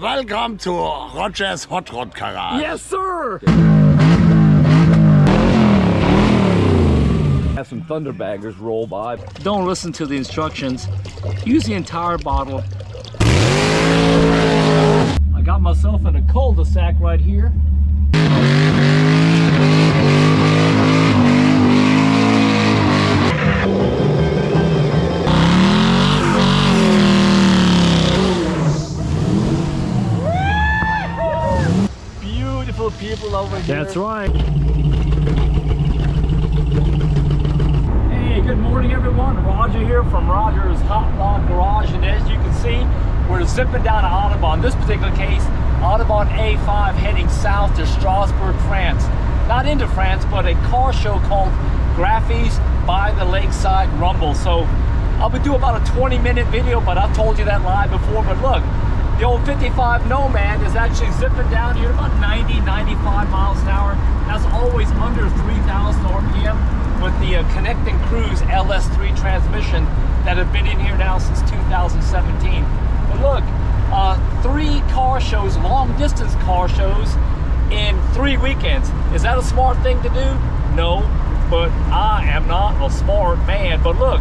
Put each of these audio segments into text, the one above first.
welcome to Roger's Hot Rod Garage. Yes, sir! Have some thunderbaggers roll by. Don't listen to the instructions. Use the entire bottle. I got myself in a cul-de-sac right here. Beautiful people over here. That's right. Hey, good morning everyone. Roger here from Roger's Hot Rod Garage, and as you can see, we're zipping down an Autobahn. In this particular case, Autobahn A5 heading south to Strausberg, France. Not into France, but a car show called Graffy's by the Lakeside Rumble. So I'll be doing about a 20-minute video, but I've told you that live before. But look, the old 55 Nomad is actually zipping down here about 90, 95 miles an hour. That's always under 3,000 RPM with the Connecting Cruise LS3 transmission that have been in here now since 2017. But look, 3 car shows, long distance car shows in 3 weekends. Is that a smart thing to do? No, but I am not a smart man. But look,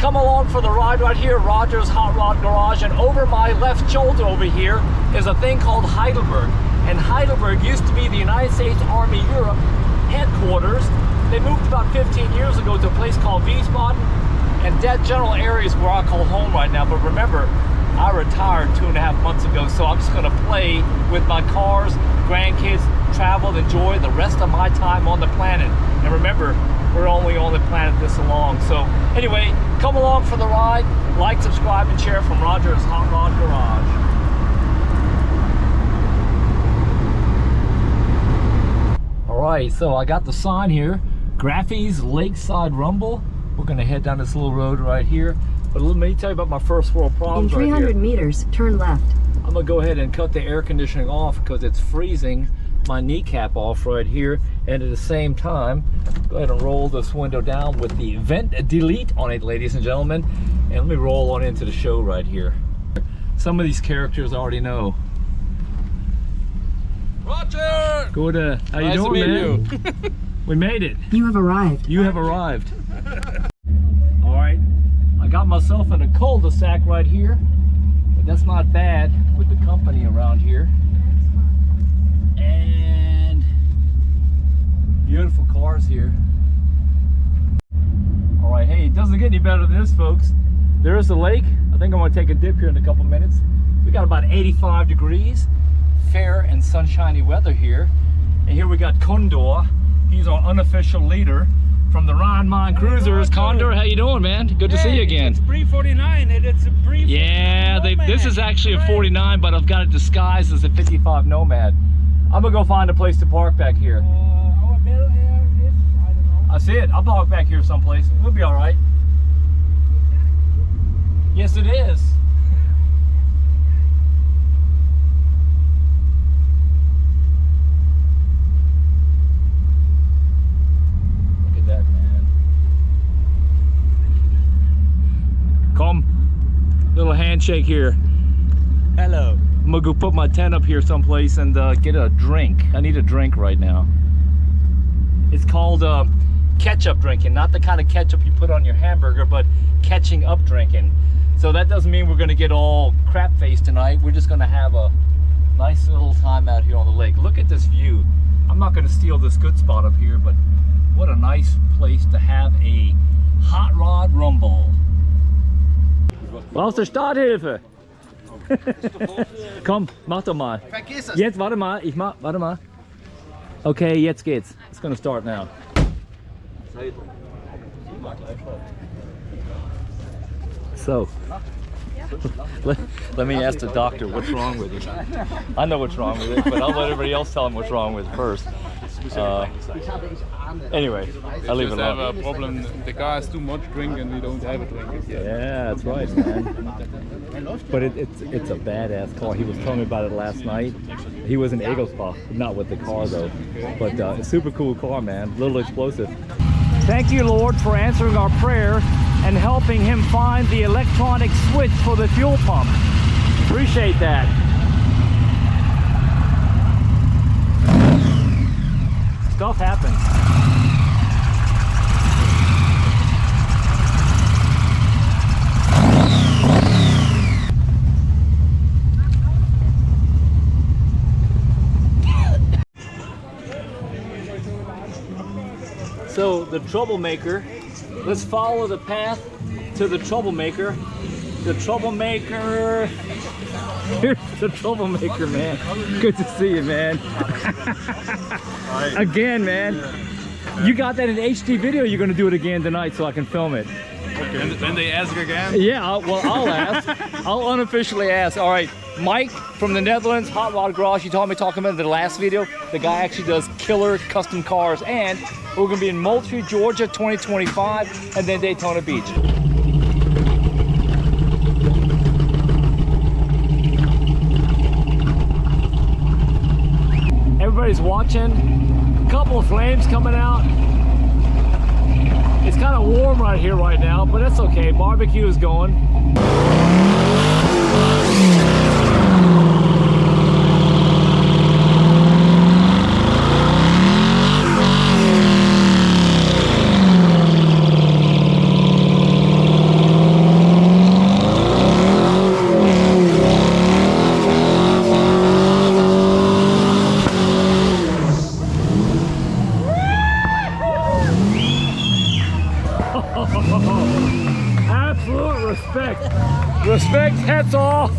come along for the ride right here, Roger's Hot Rod Garage, and over my left shoulder over here is a thing called Heidelberg. And Heidelberg used to be the United States Army Europe headquarters. They moved about 15 years ago to a place called Wiesbaden, and that general area is where I call home right now. But remember, I retired 2.5 months ago, so I'm just gonna play with my cars, grandkids, travel, enjoy the rest of my time on the planet. And remember, we're only on the planet this long. So anyway, come along for the ride, like, subscribe, and share from Roger's Hot Rod Garage. All right, so I got the sign here, Graffy's Lakeside Rumble. We're gonna head down this little road right here. But let me tell you about my first world problems. In 300 right here. meters, turn left. I'm gonna go ahead and cut the air conditioning off because it's freezing my kneecap off right here. And at the same time, go ahead and roll this window down with the vent delete on it, ladies and gentlemen. And let me roll on into the show right here. Some of these characters I already know. Roger! Good, how you doing, man? We made it. You have arrived. You have arrived. All right, I got myself in a cul-de-sac right here, but that's not bad with the company around here. And beautiful cars here. All right, hey, it doesn't get any better than this, folks. There is a lake. I think I'm gonna take a dip here in a couple minutes. We got about 85 degrees, fair and sunshiny weather here. And here we got Condor. He's our unofficial leader from the Rhine-Main Cruisers. Condor, how you doing, man? Good to see you again. It's pre-49 and it's a pre-49. Yeah, this is actually a 49, but I've got it disguised as a 55 Nomad. I'm gonna go find a place to park back here. Our Bel Air is, I don't know. I see it. I'll park back here someplace. We'll be all right. Yes, it is. Come, little handshake here. Hello. I'm gonna go put my tent up here someplace and get a drink. I need a drink right now. It's called ketchup drinking, not the kind of ketchup you put on your hamburger, but catching up drinking. So that doesn't mean we're gonna get all crap-faced tonight. We're just gonna have a nice little time out here on the lake. Look at this view. I'm not gonna steal this good spot up here, but what a nice place to have a hot rod rumble. Brauchst du Starthilfe? Komm, mach doch mal. Vergiss es. Jetzt, warte mal, warte mal. Okay, jetzt geht's. It's gonna start now. So, let me ask the doctor what's wrong with it. I know what's wrong with it, but I'll let everybody else tell him what's wrong with it first. Anyway, I'll leave it alone. We have a problem. The car has too much drink and we don't have a drink yet. Yeah, that's right, man. But it's a badass car. He was telling me about it last night. He was in Egelsbach, not with the car though. But a super cool car, man. A little explosive. Thank you, Lord, for answering our prayer and helping him find the electronic switch for the fuel pump. Appreciate that. Stuff happens. So the troublemaker, let's follow the path to the troublemaker. The troublemaker, here's the troublemaker, man. Good to see you, man. Again, man. You got that in HD video, you're gonna do it again tonight so I can film it. Okay. Then they ask again? Yeah, well, I'll ask. I'll unofficially ask. All right, Mike from the Netherlands, Hot Rod Garage, you told me talking about the last video. The guy actually does killer custom cars, and we're gonna be in Moultrie, Georgia, 2025, and then Daytona Beach. Everybody's watching. A couple of flames coming out. It's kind of warm right here right now, but that's okay. Barbecue is going. Absolute respect. Respect, hats off.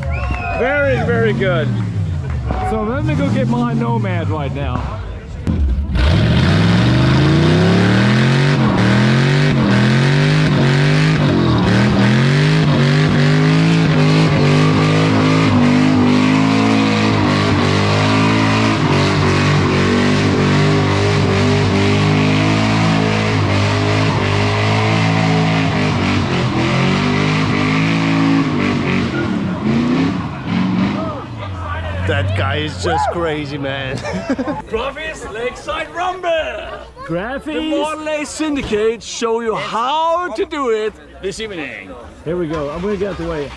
Very, very good. So let me go get my Nomad right now. That guy is just crazy, man. Graffy's Lakeside Rumble! Graffy. The Model A Syndicate show you how to do it this evening. Here we go. I'm gonna get out the way.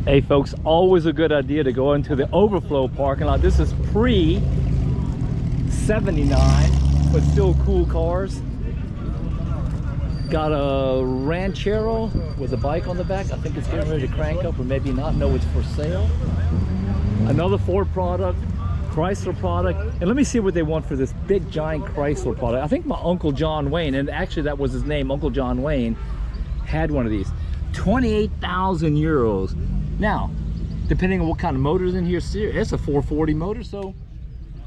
Hey folks, always a good idea to go into the overflow parking lot. This is pre-79, but still cool cars. Got a Ranchero with a bike on the back. I think it's getting ready to crank up, or maybe not. No, it's for sale. Another Ford product, Chrysler product. And let me see what they want for this big giant Chrysler product. I think my Uncle John Wayne, and actually that was his name, Uncle John Wayne, had one of these. 28,000 euros. Now, depending on what kind of motor's in here, it's a 440 motor, so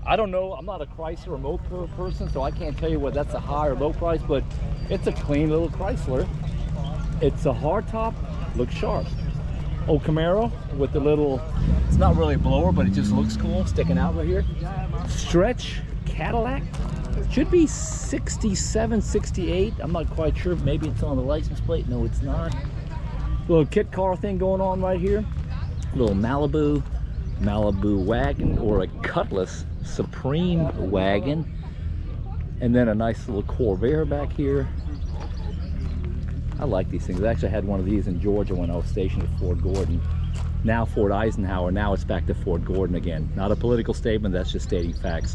I don't know. I'm not a Chrysler or Motor person, so I can't tell you whether that's a high or low price, but it's a clean little Chrysler. It's a hardtop, looks sharp. Old Camaro with the little, it's not really a blower, but it just looks cool, sticking out right here. Stretch Cadillac, should be 67, 68. I'm not quite sure, maybe it's on the license plate. No, it's not. Little kit car thing going on right here. Little Malibu wagon, or a Cutlass Supreme wagon. And then a nice little Corvair back here. I like these things. I actually had one of these in Georgia when I was stationed at Fort Gordon. Now Fort Eisenhower, now it's back to Fort Gordon again. Not a political statement, that's just stating facts.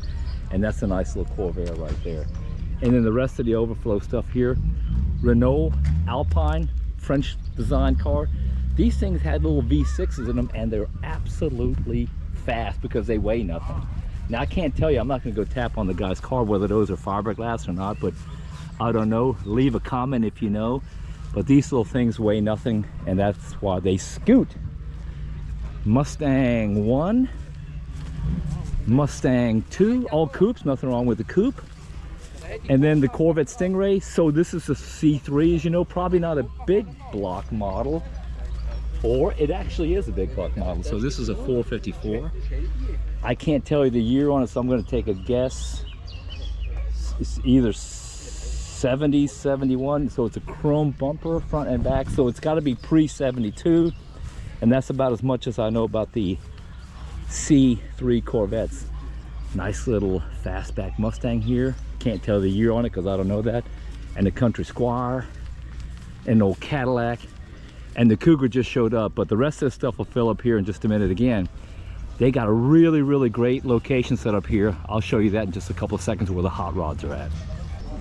And that's a nice little Corvair right there. And then the rest of the overflow stuff here. Renault Alpine, French design car. These things had little V6s in them, and they're absolutely fast because they weigh nothing. Now I can't tell you, I'm not gonna go tap on the guy's car whether those are fiberglass or not, but I don't know. Leave a comment if you know. But these little things weigh nothing, and that's why they scoot. Mustang 1, Mustang 2, all coupes, nothing wrong with the coupe. And then the Corvette Stingray. So this is a C3, as you know, probably not a big block model, or it actually is a big buck model. So this is a 454. I can't tell you the year on it, so I'm going to take a guess. It's either 70, 71, so it's a chrome bumper front and back, so it's got to be pre-72, and that's about as much as I know about the C3 Corvettes. Nice little fastback Mustang here. Can't tell the year on it because I don't know that. And the Country Squire, and an old Cadillac, and the Cougar just showed up, but the rest of this stuff will fill up here in just a minute. Again, they got a really great location set up here. I'll show you that in just a couple of seconds where the hot rods are at.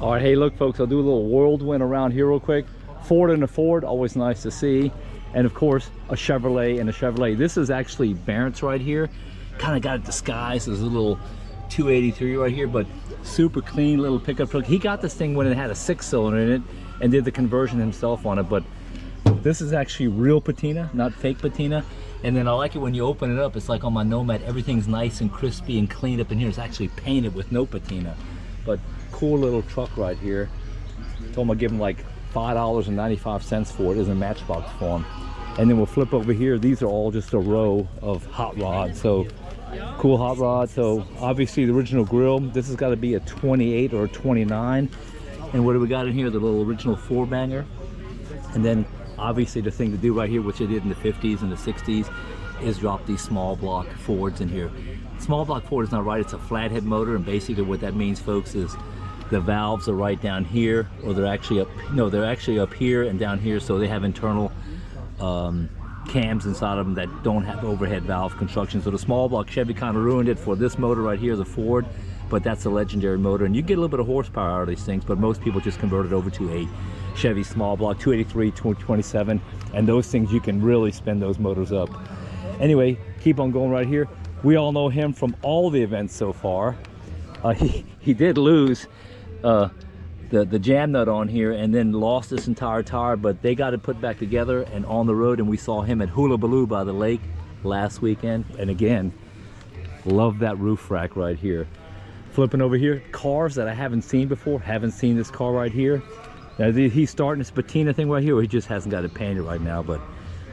All right, hey, look, folks, I'll do a little whirlwind around here real quick. Ford and a Ford, always nice to see. And of course, a Chevrolet and a Chevrolet. This is actually Barrett's right here. Kind of got it disguised as a little 283 right here, but super clean little pickup truck. He got this thing when it had a 6-cylinder in it and did the conversion himself on it, but this is actually real patina, not fake patina. And then I like it when you open it up, it's like on my Nomad, everything's nice and crispy and clean up in here. It's actually painted with no patina. But cool little truck right here. Told him I'd give him like $5.95 for it as a Matchbox form. And then we'll flip over here. These are all just a row of hot rods. So cool hot rod. So obviously the original grill, this has got to be a 28 or a 29. And what do we got in here? The little original 4-banger. And then obviously the thing to do right here, which I did in the 50s and the 60s, is drop these small block Fords in here. Small block Ford is not right, it's a flathead motor, and basically what that means, folks, is the valves are right down here, or they're actually up, no, they're actually up here and down here, so they have internal cams inside of them that don't have overhead valve construction. So the small block Chevy kind of ruined it for this motor right here, the Ford, but that's a legendary motor, and you get a little bit of horsepower out of these things, but most people just convert it over to a Chevy small block 283, 227, and those things, you can really spin those motors up. Anyway, keep on going right here. We all know him from all the events so far. He did lose the jam nut on here and then lost this entire tire, but they got it put back together and on the road, and we saw him at Hula Baloo by the lake last weekend. And again, love that roof rack right here. Flipping over here, cars that I haven't seen before. Haven't seen this car right here. Now he's starting this patina thing right here, or he just hasn't got it painted right now, but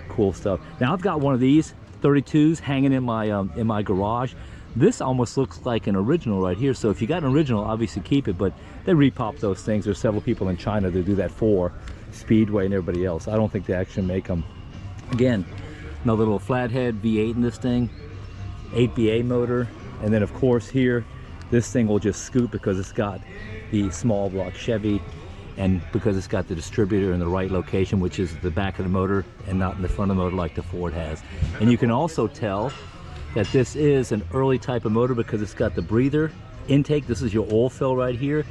cool stuff. Now I've got one of these 32s hanging in my garage. This almost looks like an original right here, so if you got an original, obviously keep it, but they repop those things. There's several people in China that do that for Speedway and everybody else. I don't think they actually make them. Again, another little flathead V8 in this thing, 8BA motor, and then of course here, this thing will just scoot because it's got the small block Chevy, and because it's got the distributor in the right location, which is the back of the motor and not in the front of the motor like the Ford has. And you can also tell that this is an early type of motor because it's got the breather intake. This is your oil fill right here.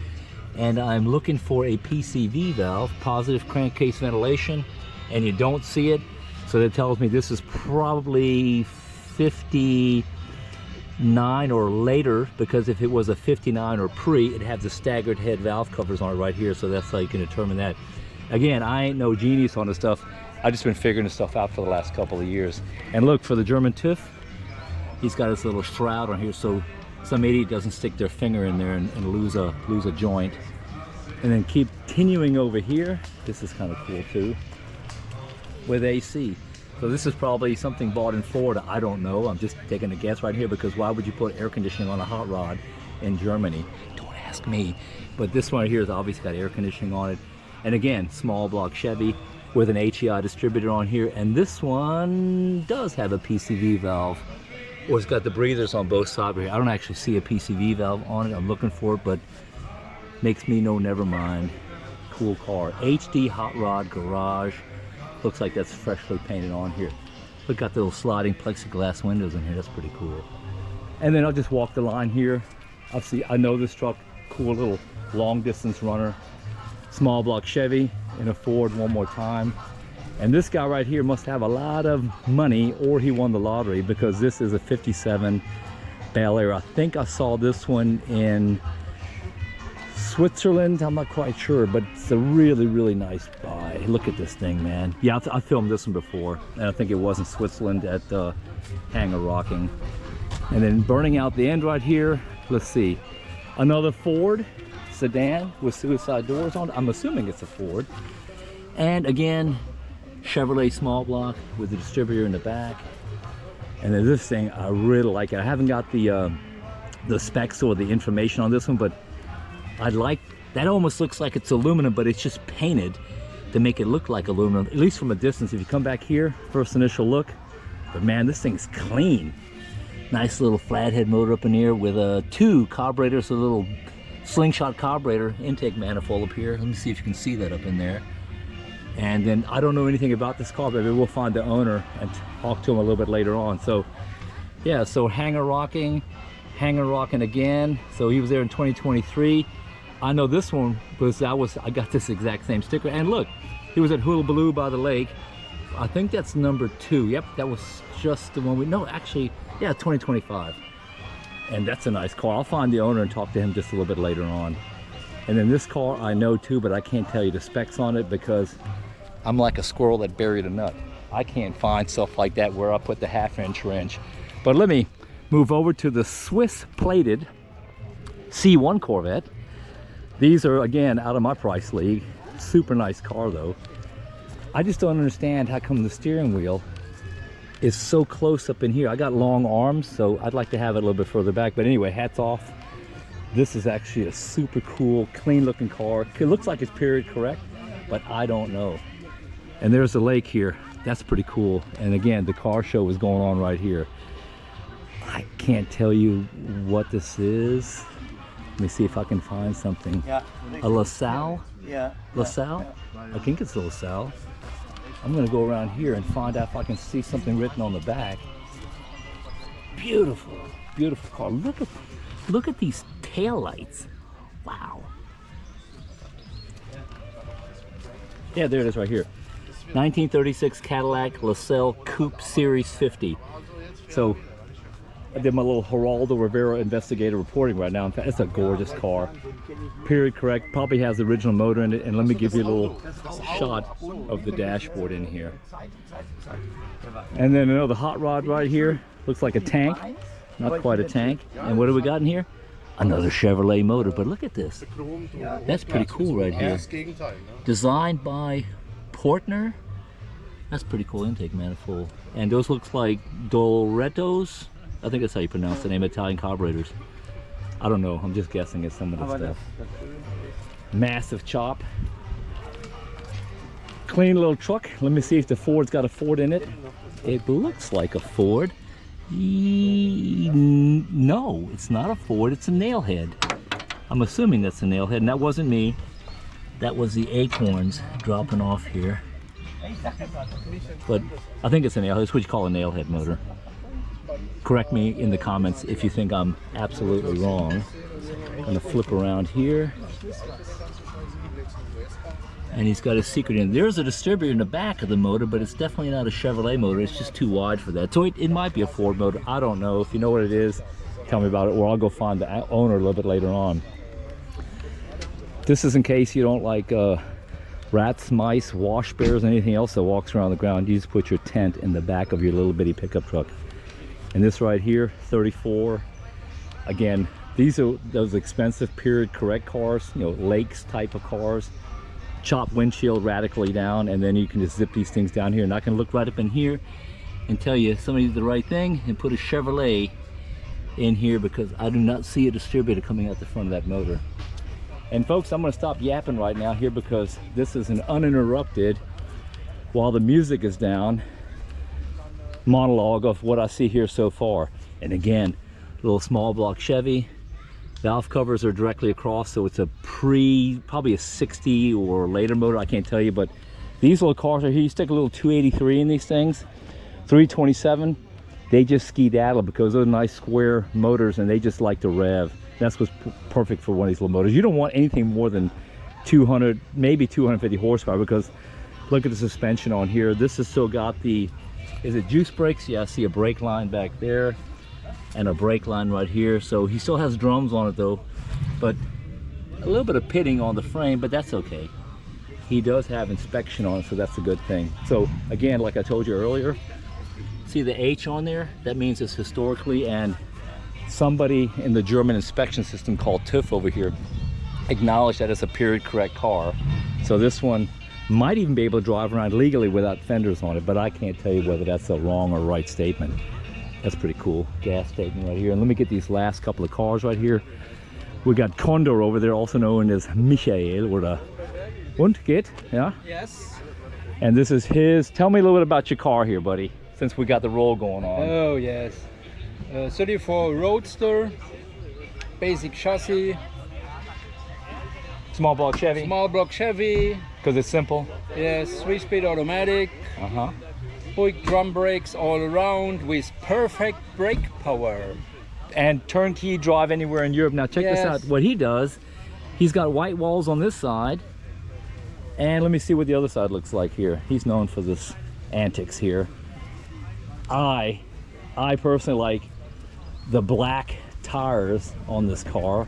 And I'm looking for a PCV valve, positive crankcase ventilation, and you don't see it. So that tells me this is probably 59 or later, because if it was a 59 or pre, it has the staggered head valve covers on it right here, so that's how you can determine that. Again, I ain't no genius on this stuff. I've just been figuring this stuff out for the last couple of years. And look, for the German TÜV, he's got this little shroud on here so some idiot doesn't stick their finger in there and lose a joint. And then keep continuing over here. This is kind of cool too, with AC. So this is probably something bought in Florida. I don't know. I'm just taking a guess right here, because why would you put air conditioning on a hot rod in Germany? Don't ask me. But this one right here has obviously got air conditioning on it. And again, small block Chevy with an HEI distributor on here. And this one does have a PCV valve, or it's got the breathers on both sides here. I don't actually see a PCV valve on it. I'm looking for it, but makes me know never mind. Cool car. HD hot rod garage. Looks like that's freshly painted on here. Look, got the little sliding plexiglass windows in here. That's pretty cool. And then I'll just walk the line here. Obviously, I know this truck. Cool little long distance runner. Small block Chevy in a Ford one more time. And this guy right here must have a lot of money, or he won the lottery, because this is a 57 Bel Air. I think I saw this one in Switzerland. I'm not quite sure, but it's a really, really nice buy. Look at this thing, man. Yeah, I filmed this one before, and I think it was in Switzerland at Hangar Rocking. And then burning out the end right here, let's see, another Ford sedan with suicide doors on it. I'm assuming it's a Ford. And again, Chevrolet small block with the distributor in the back. And then this thing, I really like it. I haven't got the specs or the information on this one, but I like, that almost looks like it's aluminum, but it's just painted to make it look like aluminum, at least from a distance. If you come back here, first initial look, but man, this thing's clean. Nice little flathead motor up in here with 2 carburetors, a little slingshot carburetor intake manifold up here. Let me see if you can see that up in there. And then I don't know anything about this car, but maybe we'll find the owner and talk to him a little bit later on. So yeah, so hanger rocking again. So he was there in 2023. I know this one because I got this exact same sticker. And look, he was at Hula Baloo by the lake. I think that's number 2. Yep, that was just the one we, no, actually, yeah, 2025. And that's a nice car. I'll find the owner and talk to him just a little bit later on. And then this car I know too, but I can't tell you the specs on it because I'm like a squirrel that buried a nut. I can't find stuff like that where I put the 1/2 wrench. But let me move over to the Swiss plated C1 Corvette. These are, again, out of my price league. Super nice car though. I just don't understand how come the steering wheel is so close up in here. I got long arms, so I'd like to have it a little bit further back. But anyway, hats off. This is actually a super cool, clean looking car. It looks like it's period correct, but I don't know. And there's the lake here. That's pretty cool. And again, the car show is going on right here. I can't tell you what this is. Let me see if I can find something. Yeah. A LaSalle? Yeah. LaSalle? I think it's LaSalle. I'm gonna go around here and find out if I can see something written on the back. Beautiful, beautiful car. Look at these tail lights. Wow. Yeah, there it is right here. 1936 Cadillac LaSalle Coupe Series 50. So I did my little Geraldo Rivera investigator reporting right now. In fact, it's a gorgeous car. Period correct. Probably has the original motor in it. And let me give you a little shot of the dashboard in here. And then another hot rod right here. Looks like a tank. Not quite a tank. And what do we got in here? Another Chevrolet motor. But look at this. That's pretty cool right here. Designed by Portner. That's pretty cool intake manifold. And those looks like Dorettos. I think that's how you pronounce the name, Italian carburetors. I don't know, I'm just guessing at some of the stuff. Massive chop. Clean little truck. Let me see if the Ford's got a Ford in it. It looks like a Ford. No, it's not a Ford, it's a nailhead. I'm assuming that's a nailhead, and that wasn't me. That was the acorns dropping off here. But I think it's a nailhead. It's what you call a nailhead motor. Correct me in the comments if you think I'm absolutely wrong. I'm gonna flip around here. And he's got his secret in. There's a distributor in the back of the motor, but it's definitely not a Chevrolet motor. It's just too wide for that. So it might be a Ford motor. I don't know. If you know what it is, tell me about it, or I'll go find the owner a little bit later on. This is in case you don't like rats, mice, wash bears, anything else that walks around the ground. You just put your tent in the back of your little bitty pickup truck. And this right here, 34. Again, these are those expensive period correct cars, you know, lakes type of cars. Chop windshield radically down, and then you can just zip these things down here. And I can look right up in here and tell you somebody did the right thing and put a Chevrolet in here, because I do not see a distributor coming out the front of that motor. And folks, I'm going to stop yapping right now here because this is an uninterrupted, while the music is down, monologue of what I see here so far. And again, little small block Chevy. Valve covers are directly across, so it's a probably a 60 or later motor, I can't tell you. But these little cars are here. You stick a little 283 in these things, 327, they just skedaddle because those are nice square motors and they just like to rev. That's what's perfect for one of these little motors. You don't want anything more than 200, maybe 250 horsepower, because look at the suspension on here. This has still got the, is it juice brakes? Yeah, I see a brake line back there and a brake line right here. So he still has drums on it though, but a little bit of pitting on the frame, but that's okay. He does have inspection on it, so that's a good thing. So again, like I told you earlier, see the H on there? That means it's historically, and somebody in the German inspection system called TÜV over here acknowledged that it's a period correct car. So this one Might even be able to drive around legally without fenders on it, but I can't tell you whether that's a wrong or right statement. That's pretty cool. Gas statement right here. And let me get these last couple of cars right here. We got Condor over there, also known as Micheal, or the Und geht, yeah? Yes. And this is his. Tell me a little bit about your car here, buddy, since we got the roll going on. Oh yes. 34 Roadster, basic chassis, Small block Chevy. small block Chevy. Because it's simple. Yes, 3-speed automatic. Uh-huh. Big drum brakes all around with perfect brake power. And turnkey drive anywhere in Europe. Now check this Yes. out. What he does, he's got white walls on this side. And let me see what the other side looks like here. He's known for this antics here. I personally like the black tires on this car.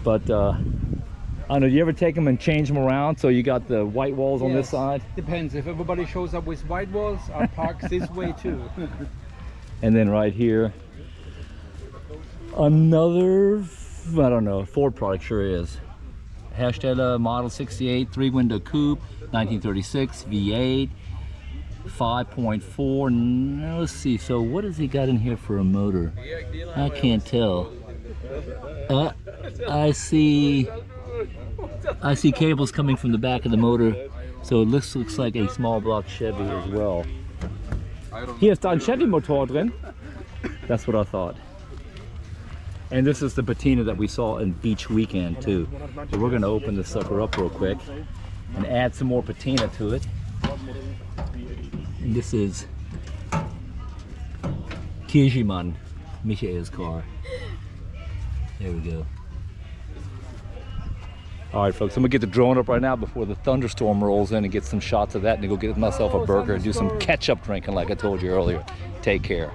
But I don't know, you ever take them and change them around so you got the white walls on this Yes. side? Depends. If everybody shows up with white walls, I'll park this way too. And then right here, another, I don't know, Ford product sure is. Hashtag Model 68, 3-window coupe, 1936, V8, 5.4. Now let's see, so what has he got in here for a motor? I can't tell. I see cables coming from the back of the motor, so it looks like a small block Chevy as well. Hier ist ein Chevy Motor drin. That's what I thought. And this is the patina that we saw in Beach Weekend too. So we're gonna open this sucker up real quick and add some more patina to it. And this is Kirjiman, Micheal's car. There we go. All right, folks, I'm gonna get the drone up right now before the thunderstorm rolls in and get some shots of that and go get myself a burger and do some ketchup drinking like I told you earlier. Take care.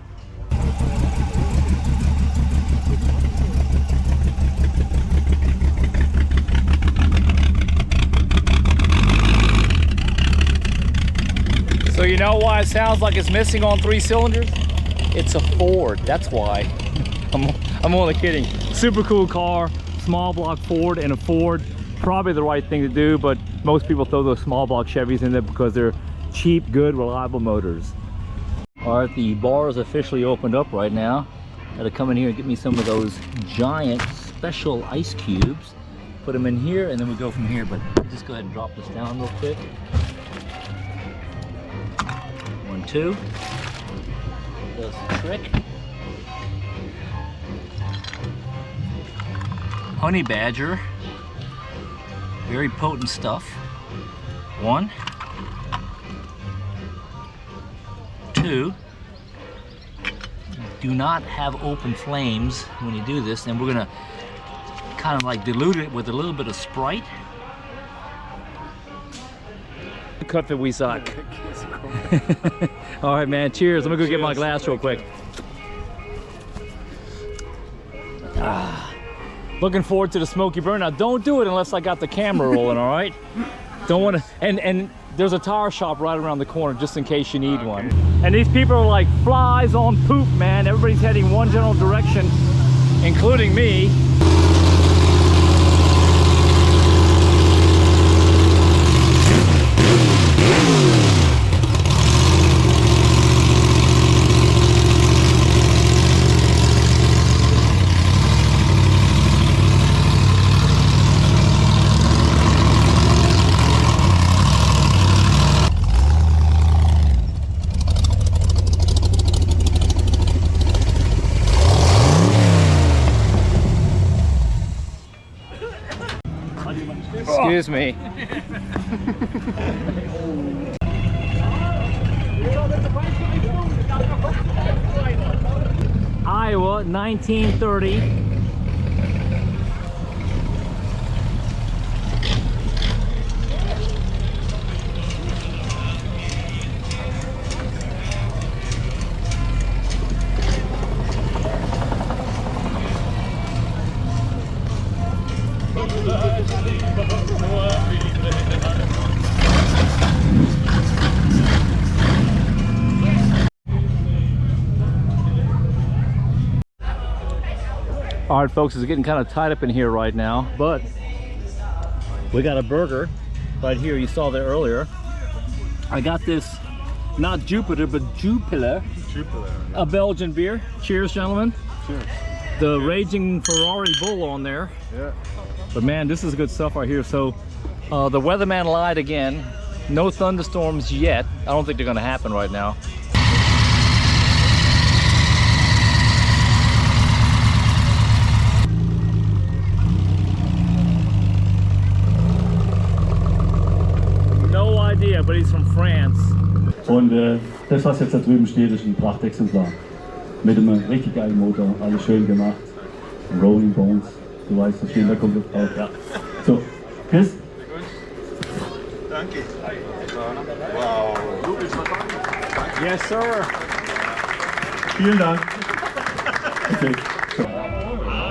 So you know why it sounds like it's missing on 3 cylinders? It's a Ford, that's why. I'm only kidding. Super cool car, small block Ford and a Ford. Probably the right thing to do, but most people throw those small block Chevys in there because they're cheap, good, reliable motors. All right, the bar is officially opened up right now. Gotta come in here and get me some of those giant special ice cubes. Put them in here and then we go from here, but just go ahead and drop this down real quick. 1, 2. Does the trick. Honey Badger. Very potent stuff. 1, 2. Do not have open flames when you do this, and we're gonna kind of like dilute it with a little bit of Sprite. Cut that we suck. All right, man. Cheers. Let me go get my glass real quick. Looking forward to the smoky burn. Now, don't do it unless I got the camera rolling. All right. Don't want to. And there's a tire shop right around the corner, just in case you need one. And these people are like flies on poop, man. Everybody's heading one general direction, including me. Excuse me. Iowa, 1930. All right, folks, it's getting kind of tied up in here right now, but we got a burger, right here. You saw that earlier. I got this, not Jupiter, but Jupiler. A Belgian beer. Cheers, gentlemen. Cheers. The Raging Ferrari Bull on there. Yeah. But man, this is good stuff right here. So the weatherman lied again. No thunderstorms yet. I don't think they're gonna happen right now. No idea, but he's from France. Und das, was jetzt da drüben steht, ist ein Prachtexemplar. Mit einem richtig geilen Motor, alles schön gemacht. Rolling Bones, du weißt, das steht da komplett drauf. Ja. So, Chris? Danke. Wow. Yes, sir. Vielen Dank. Okay.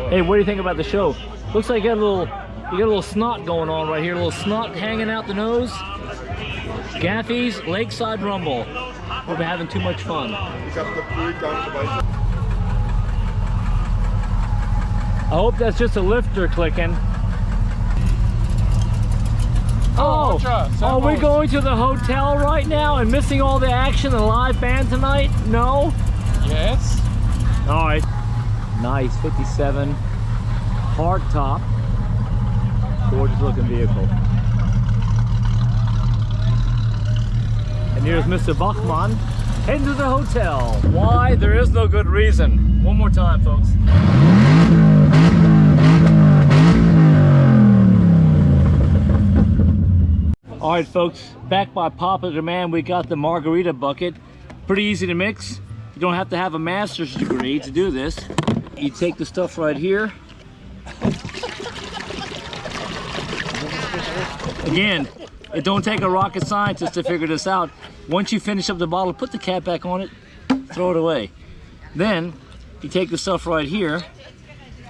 Hey, what do you think about the show? Looks like you got a little snot going on right here. A little snot hanging out the nose. Gaffy's Lakeside Rumble. We'll be having too much fun. I hope that's just a lifter clicking. Oh, are we going to the hotel right now and missing all the action, the live band tonight? No? Yes. All right. Nice, 57. Hard top. Gorgeous looking vehicle. And here's Mr. Bachmann heading to the hotel. Why? There is no good reason. One more time, folks. All right, folks, back by popular demand, we got the margarita bucket. Pretty easy to mix. You don't have to have a master's degree to do this. You take the stuff right here. Again, it don't take a rocket scientist to figure this out. Once you finish up the bottle, put the cap back on it, throw it away. Then you take the stuff right here.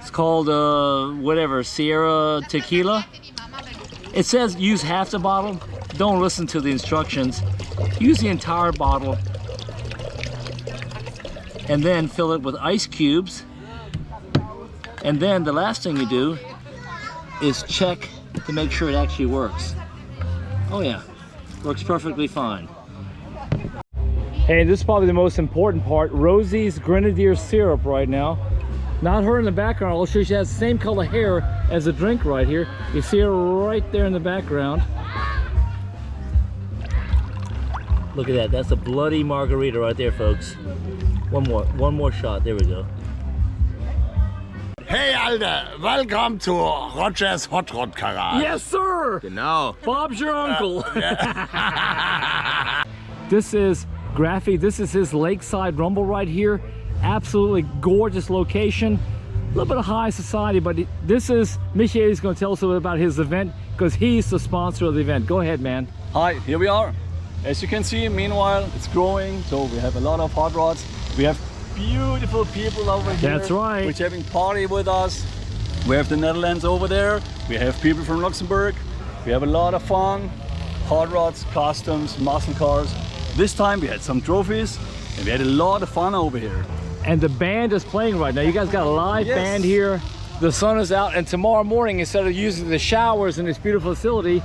It's called whatever, Sierra Tequila. It says use half the bottle. Don't listen to the instructions. Use the entire bottle. And then fill it with ice cubes. And then the last thing you do is check to make sure it actually works. Oh yeah, works perfectly fine. Hey, this is probably the most important part. Rosie's Grenadier syrup right now. Not her in the background. I'll show you, she has the same color hair as the drink right here. You see her right there in the background. Look at that, that's a bloody margarita right there, folks. One more shot, there we go. Hey, Alter, welcome to Roger's Hot Rod Garage. Yes, sir. Genau. Bob's your uncle. This is Graffy. This is his Lakeside Rumble right here. Absolutely gorgeous location. A little bit of high society, but this is, Micheal is going to tell us a little bit about his event because he's the sponsor of the event. Go ahead, man. Hi, here we are. As you can see, meanwhile, it's growing, so we have a lot of hot rods. We have beautiful people over here. That's right. Which having party with us. We have the Netherlands over there. We have people from Luxembourg. We have a lot of fun. Hot rods, customs, muscle cars. This time we had some trophies and we had a lot of fun over here. And the band is playing right now. You guys got a live band here. The sun is out, and tomorrow morning, instead of using the showers in this beautiful facility,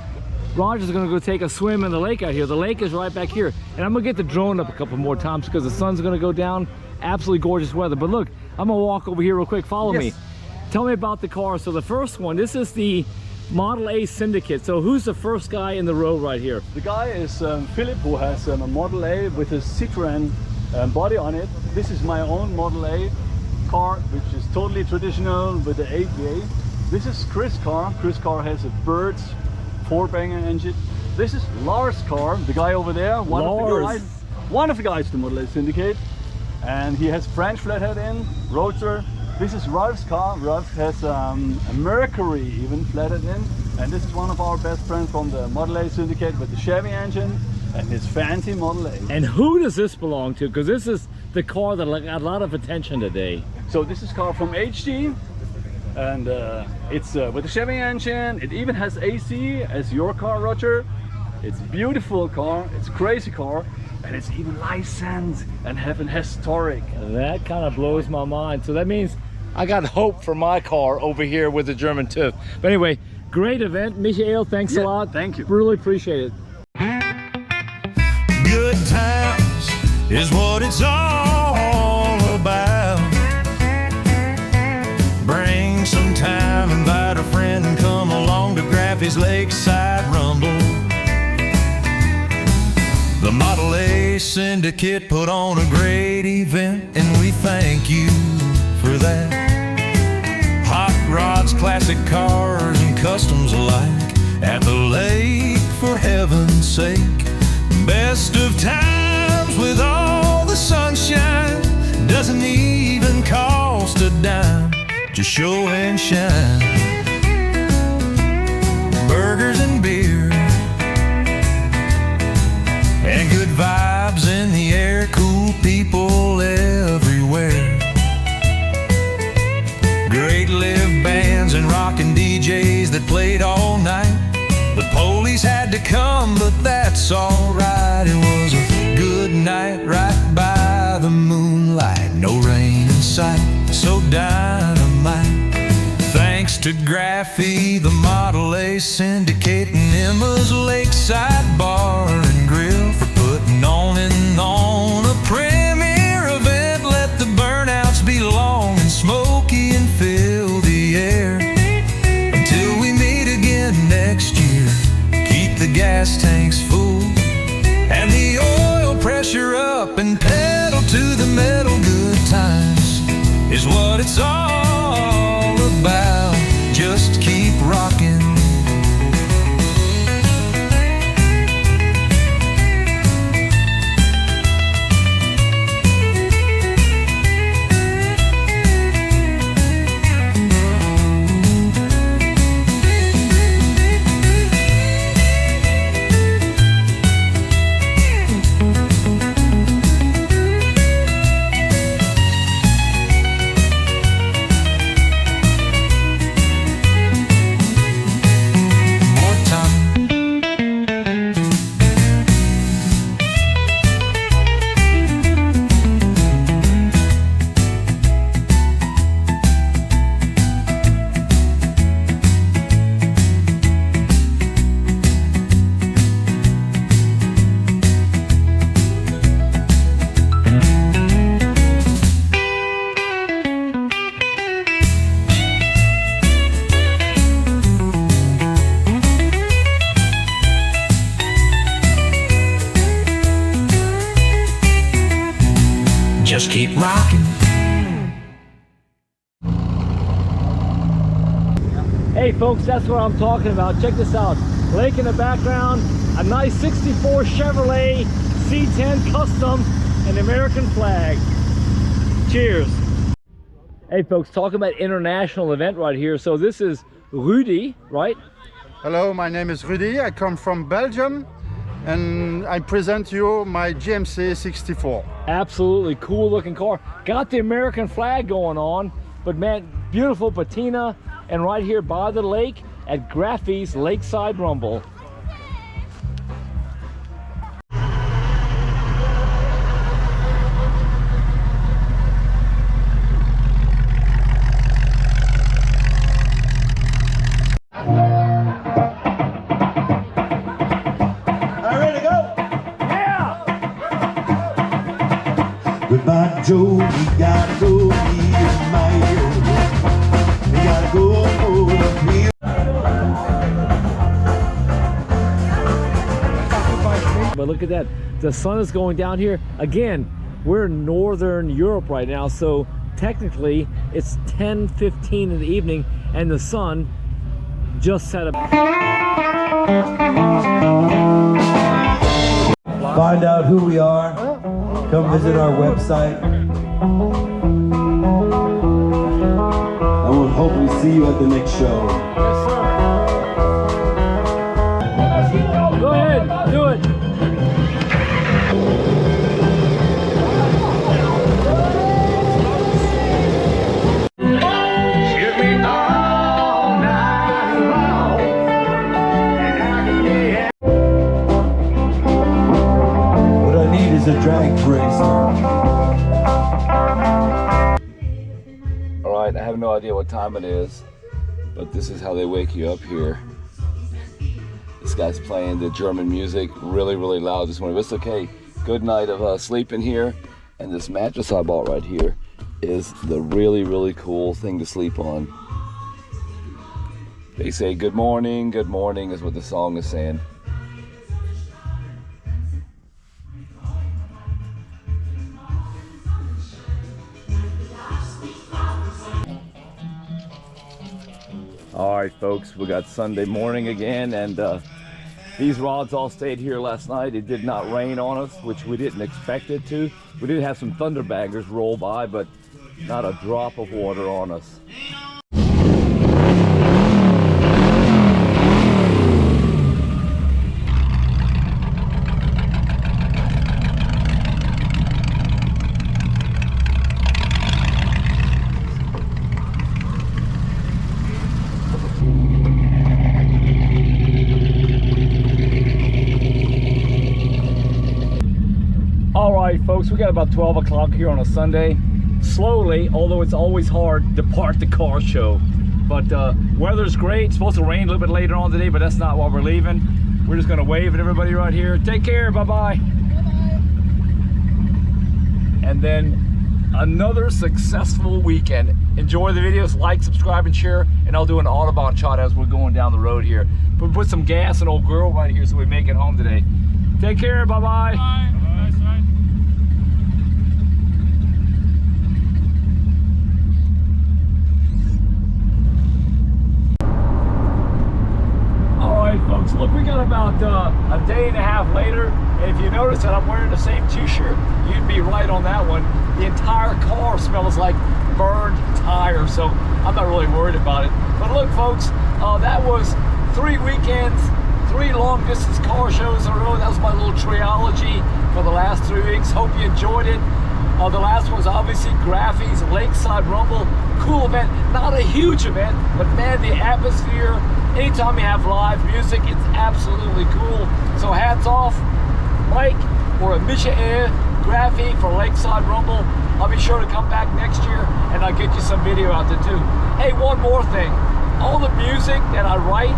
Roger's gonna go take a swim in the lake out here. The lake is right back here. And I'm gonna get the drone up a couple more times because the sun's gonna go down. Absolutely gorgeous weather. But look, I'm gonna walk over here real quick. Follow me. Tell me about the car. So the first one, this is the Model A Syndicate. So who's the first guy in the row right here? The guy is Philip, who has a Model A with a Citroen body on it. This is my own Model A car, which is totally traditional with the 8-way. This is Chris' car. Chris' car has a Bird's 4-banger engine. This is Lars' car, the guy over there. One of the guys, the Model A Syndicate. And he has French flathead in, Roadster. This is Ralph's car. Ralph has a Mercury even flathead in. And this is one of our best friends from the Model A Syndicate with the Chevy engine and his fancy Model A. And who does this belong to? Because this is the car that got a lot of attention today. So this is a car from HD. And it's with the Chevy engine. It even has AC as your car, Roger. It's a beautiful car. It's a crazy car. And it's even licensed and having historic. That kind of blows my mind. So that means I got hope for my car over here with the German TÜV. But anyway, Great event. Micheal, thanks a lot. Thank you. Really appreciate it. Good times is what it's all about. Bring some time, invite a friend, and come along to Graffy's Lakeside Rumble. The Model A Syndicate put on a great event, and we thank you for that. Hot rods, classic cars, and customs alike at the lake, for heaven's sake. Best of times with all the sunshine, doesn't even cost a dime, just show and shine. Burgers and beer, and good vibes in the air, cool people everywhere. Great live bands and rockin' DJs that played all night. The police had to come, but that's alright. It was a good night right by the moonlight. No rain in sight, so dynamite. Thanks to Graffy, the Model A Syndicate, and Emma's Lakeside Bar and Grill for putting on a premier event. Let the burnouts be long and smoky and fill the air. Until we meet again next year, keep the gas tanks full and the oil pressure up, and pedal to the metal. Good times is what it's all about. Just keep rocking. Just keep rocking. Hey folks, that's what I'm talking about. Check this out. Lake in the background, a nice 64 Chevrolet C10 Custom, and American flag. Cheers. Hey folks, talking about international event right here. So this is Rudy, right? Hello, my name is Rudy. I come from Belgium, and I present you my GMC 64. Absolutely cool looking car. Got the American flag going on, but man, beautiful patina, and right here by the lake at Graffy's Lakeside Rumble. Goodbye, Joe, we gotta go, me and my hero. We gotta go, me. But look at that, the sun is going down here. Again, we're in Northern Europe right now, so technically it's 10:15 in the evening and the sun just set up. Find out who we are. Come visit our website. And we'll hope we see you at the next show. Go ahead, do it. What I need is a drag racer. All right, I have no idea what time it is. but this is how they wake you up here. This guy's playing the German music really, really loud this morning. But it's okay. Good night of sleeping here. And this mattress I bought right here is the really, really cool thing to sleep on. They say good morning is what the song is saying. All right, folks, we got Sunday morning again, and these rods all stayed here last night. It did not rain on us, which we didn't expect it to. We did have some thunderbaggers roll by, but not a drop of water on us. Folks, we got about 12 o'clock here on a Sunday. Slowly, although it's always hard, depart the car show. But weather's great. It's supposed to rain a little bit later on today, but that's not why we're leaving. We're just gonna wave at everybody right here. Take care, bye-bye. And then another successful weekend. Enjoy the videos, like, subscribe, and share, and I'll do an Autobahn shot as we're going down the road here. But put some gas in old girl right here so we make it home today. Take care, bye-bye. Bye. Folks, look, we got about a day and a half later, and if you notice that I'm wearing the same t-shirt, you'd be right on that one. The entire car smells like burned tires, so I'm not really worried about it. But look, folks, that was 3 weekends, 3 long distance car shows in a row. That was my little trilogy for the last 3 weeks. Hope you enjoyed it. The last one was obviously Graffy's Lakeside Rumble. Cool event, not a huge event, but man, the atmosphere, anytime you have live music, it's absolutely cool. So hats off, Mike or Micheal Graffy for Lakeside Rumble. I'll be sure to come back next year and I'll get you some video out there too. Hey, one more thing. All the music that I write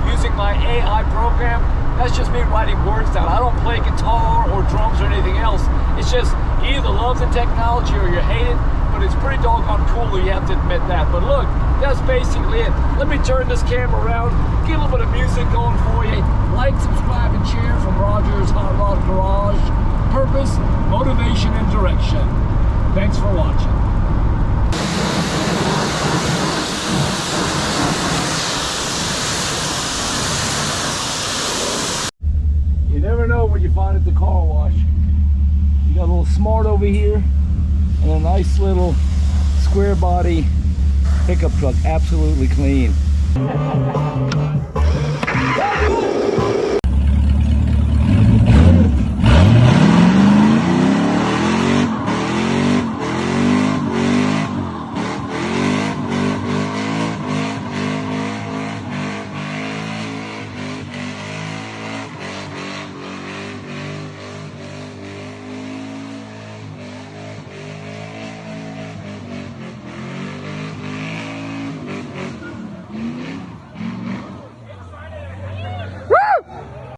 using my AI program, that's just me writing words down. I don't play guitar or drums or anything else. It's just you either love the technology or you hate it, but it's pretty doggone cool, you have to admit that. But look, that's basically it. Let me turn this camera around, get a little bit of music going for you. Like, subscribe, and share from Roger's Hot Rod Garage. Purpose, motivation, and direction. Thanks for watching. You never know what you find at the car wash. You got a little Smart over here and a nice little square body pickup truck, absolutely clean.